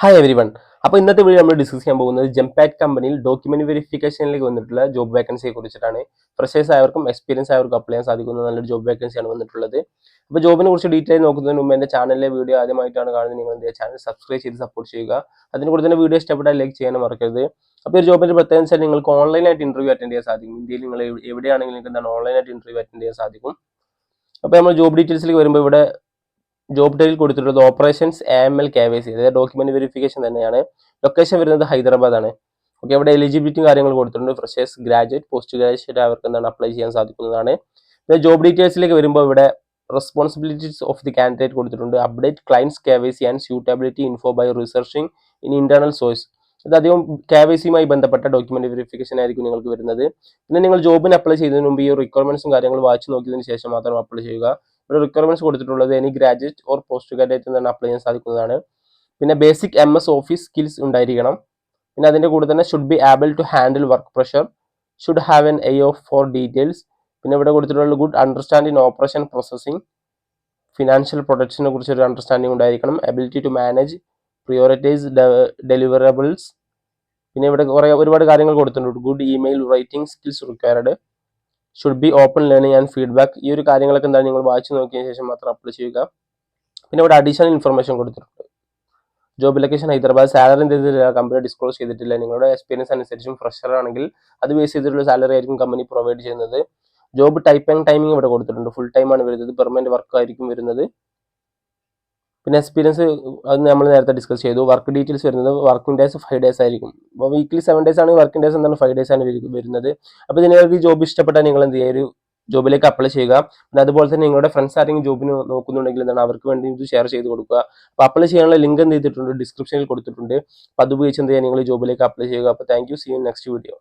Hi every one. അപ്പോൾ ഇന്നത്തെ video നമ്മൾ ഡിസ്കസ് ചെയ്യാൻ പോകുന്നത് ജംപാറ്റ് കമ്പനിയിൽ ഡോക്യുമെന്റ് വെരിഫിക്കേഷനിലേക്ക് വന്നിട്ടുള്ള ജോബ് വേക്കൻസിയെ കുറിച്ചിട്ടാണ്. ഫ്രഷേഴ്സ് ആയവർക്കും എക്സ്പീരിയൻസ് ആയവർക്കും അപ്ലൈ ചെയ്യാൻ സാധിക്കുന്ന നല്ലൊരു ജോബ് വേക്കൻസിയാണ് വന്നിട്ടുള്ളത്. അപ്പോൾ ജോബിനെ കുറിച്ച് ഡീറ്റെയിൽ നോക്കുന്നതിന് മുമ്പ് എൻ്റെ ചാനലിലെ വീഡിയോ ആദ്യമായിട്ടാണ് കാണുന്നത് നിങ്ങൾ എന്ത് ചാനൽ സബ്സ്ക്രൈബ് ചെയ്ത് സപ്പോർട്ട് ചെയ്യുക. അതിന് കൂടെ തന്നെ വീഡിയോ ഇഷ്ടപ്പെട്ടാൽ ലൈക്ക് ചെയ്യാനും മറക്കരുത്. അപ്പോൾ ഒരു ജോബിന്റെ പ്രത്യേകത വെച്ചാൽ നിങ്ങൾക്ക് ഓൺലൈനായിട്ട് ഇന്റർവ്യൂ അറ്റൻഡ് ചെയ്യാൻ സാധിക്കും. ഇന്ത്യയിൽ നിങ്ങൾ എവിടെയാണെങ്കിലും നിങ്ങൾക്ക് എന്താണ് ഓൺലൈനായിട്ട് ഇന്റർവ്യൂ അറ്റൻഡ് ചെയ്യാൻ സാധിക്കും. അപ്പോൾ നമ്മൾ ജോബ് ഡീറ്റെയിൽസിലേക്ക് വരുമ്പോൾ ഇവിടെ ജോബ് ടൈറ്റിൽ കൊടുത്തിട്ടുള്ളത് ഓപ്പറേഷൻസ് AML KYC, അതായത് ഡോക്യുമെന്റ് വെരിഫിക്കേഷൻ തന്നെയാണ്. ലൊക്കേഷൻ വരുന്നത് ഹൈദരാബാദ് ആണ്. ഓക്കെ, അവിടെ എലിജിബിലിറ്റി കാര്യങ്ങൾ കൊടുത്തിട്ടുണ്ട്. ഫ്രഷേഴ്സ്, ഗ്രാജുവേറ്റ്, പോസ്റ്റ് ഗ്രാജുവേറ്റ് അവർക്ക് എന്താണ് അപ്ലൈ ചെയ്യാൻ സാധിക്കുന്നതാണ്. പിന്നെ ജോബ് ഡീറ്റെയിൽസിലേക്ക് വരുമ്പോൾ ഇവിടെ റെസ്പോൺസിബിലിറ്റീസ് ഓഫ് ദി കാൻഡിഡേറ്റ് കൊടുത്തിട്ടുണ്ട്. Update clients KYC and suitability info by researching in internal source. ഇത് അധികം KYCയുമായി ബന്ധപ്പെട്ട ഡോക്യുമെന്റ് വെരിഫിക്കേഷൻ ആയിരിക്കും നിങ്ങൾക്ക് വരുന്നത്. പിന്നെ നിങ്ങൾ ജോബിന് അപ്ലൈ ചെയ്യുന്നതിന് മുമ്പ് ഈ റിക്വയർമെന്റ്സും കാര്യങ്ങളും വായിച്ചു നോക്കിയതിന് ശേഷം മാത്രം അപ്ലൈ ചെയ്യുക. ഇവിടെ റിക്വയർമെന്റ്സ് കൊടുത്തിട്ടുള്ളത് any graduate or post graduate എന്നാണ് അപ്ലൈ ചെയ്യാൻ സാധിക്കുന്നതാണ്. പിന്നെ ബേസിക് MS ഓഫീസ് സ്കിൽസ് ഉണ്ടായിരിക്കണം. പിന്നെ അതിൻ്റെ കൂടെ തന്നെ should be able to handle work pressure, should have an eye of for details. പിന്നെ ഇവിടെ കൊടുത്തിട്ടുള്ള good understanding operation processing, financial പ്രൊട്ടക്ഷനെ കുറിച്ച് ഒരു അണ്ടർസ്റ്റാൻഡിങ് ഉണ്ടായിരിക്കണം. Ability to manage prioritise deliverables. പിന്നെ ഇവിടെ ഒരുപാട് കാര്യങ്ങൾ കൊടുത്തിട്ടുണ്ട്. Good email writing skills required, should be open learning and feedback. ഈ ഒരു കാര്യങ്ങളൊക്കെ എന്താണ് നിങ്ങൾ വായിച്ചു നോക്കിയതിന് ശേഷം മാത്രം അപ്ലൈ ചെയ്യുക. പിന്നെ ഇവിടെ അഡീഷണൽ ഇൻഫർമേഷൻ കൊടുത്തിട്ടുണ്ട്. Job location Hyderabad. സാലറി എന്ത് ചെയ്തിട്ടില്ല, കമ്പനി ഡിസ്ക്ലോസ് ചെയ്തിട്ടില്ല. നിങ്ങളുടെ എക്സ്പീരിയൻസ് അനുസരിച്ചും ഫ്രഷർ ആണെങ്കിൽ അത് ബേസ് ചെയ്തിട്ടുള്ള സാലറി ആയിരിക്കും കമ്പനി പ്രൊവൈഡ് ചെയ്യുന്നത്. ജോബ് ടൈപ്പ് ആൻഡ് ടൈമിംഗ് ഇവിടെ കൊടുത്തിട്ടുണ്ട്. ഫുൾ ടൈം ആണ് വരുന്നത്, പെർമനന്റ് വർക്ക് ആയിരിക്കും വരുന്നത്. പിന്നെ എക്സ്പീരിയൻസ് അത് നമ്മൾ നേരത്തെ ഡിസ്കസ് ചെയ്തു. വർക്ക് ഡീറ്റെയിൽസ് വരുന്നത് വർക്കിംഗ് ഡേയ്സ് 5 days ആയിരിക്കും. അപ്പോൾ വീക്കിലി 7 days ആണെങ്കിൽ വർക്കിംഗ് ഡേയ്സ് എന്താണ് 5 days ആണ് വരുന്നത്. അപ്പോൾ നിങ്ങൾക്ക് ഈ ജോബ് ഇഷ്ടപ്പെട്ടാൽ നിങ്ങൾ എന്ത് ചെയ്യുക, ഒരു ജോബിലേക്ക് അപ്ലൈ ചെയ്യുക. പിന്നെ അതുപോലെ തന്നെ നിങ്ങളുടെ ഫ്രണ്ട്സ് ആരെങ്കിലും ജോബിന് നോക്കുന്നുണ്ടെങ്കിൽ എന്താണ് അവർക്ക് വേണ്ടി ഇത് ഷെയർ ചെയ്ത് കൊടുക്കുക. അപ്പോൾ അപ്ലൈ ചെയ്യാനുള്ള ലിങ്ക് എന്ത് ചെയ്തിട്ടുണ്ട്, ഡിസ്ക്രിപ്ഷനിൽ കൊടുത്തിട്ടുണ്ട്. അപ്പോൾ അത് ഉപയോഗിച്ച് എന്ത് ചെയ്യുക, നിങ്ങൾ ഈ ജോബിലേക്ക് അപ്ലൈ ചെയ്യുക. അപ്പോൾ thank you, see you next video.